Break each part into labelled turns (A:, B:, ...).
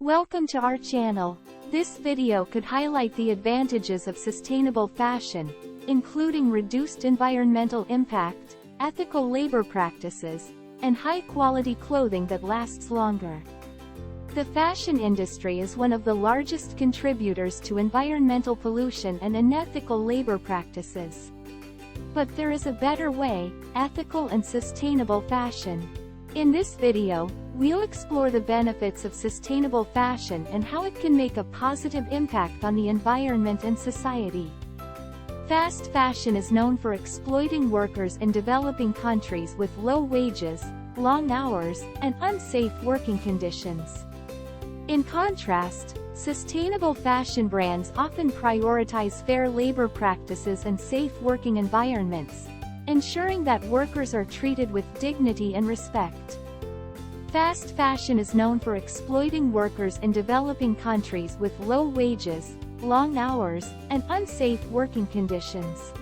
A: Welcome to our channel. This video could highlight the advantages of sustainable fashion, including reduced environmental impact, ethical labor practices, and high-quality clothing that lasts longer. The fashion industry is one of the largest contributors to environmental pollution and unethical labor practices. But there is a better way: ethical and sustainable fashion. In this video, we'll explore the benefits of sustainable fashion and how it can make a positive impact on the environment and society. Fast fashion is known for exploiting workers in developing countries with low wages, long hours, and unsafe working conditions. In contrast, sustainable fashion brands often prioritize fair labor practices and safe working environments, ensuring that workers are treated with dignity and respect. Fast fashion is known for exploiting workers in developing countries with low wages, long hours, and unsafe working conditions.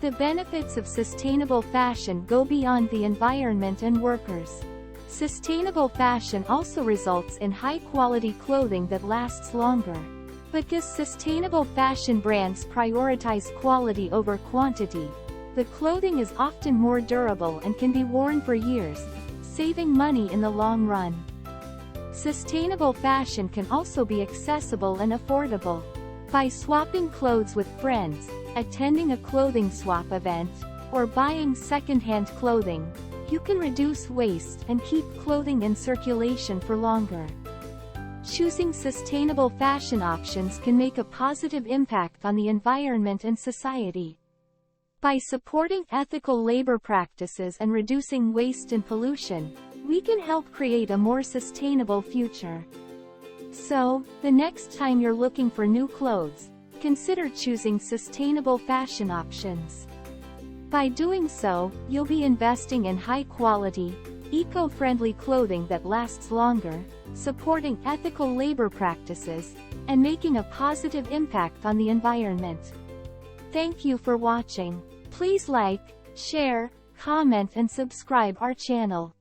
A: The benefits of sustainable fashion go beyond the environment and workers. Sustainable fashion also results in high-quality clothing that lasts longer. Because sustainable fashion brands prioritize quality over quantity, the clothing is often more durable and can be worn for years, saving money in the long run. Sustainable fashion can also be accessible and affordable. By swapping clothes with friends, attending a clothing swap event, or buying second-hand clothing, you can reduce waste and keep clothing in circulation for longer. Choosing sustainable fashion options can make a positive impact on the environment and society. By supporting ethical labor practices and reducing waste and pollution, we can help create a more sustainable future. So, the next time you're looking for new clothes, consider choosing sustainable fashion options. By doing so, you'll be investing in high-quality, eco-friendly clothing that lasts longer, supporting ethical labor practices, and making a positive impact on the environment. Thank you for watching. Please like, share, comment and subscribe our channel.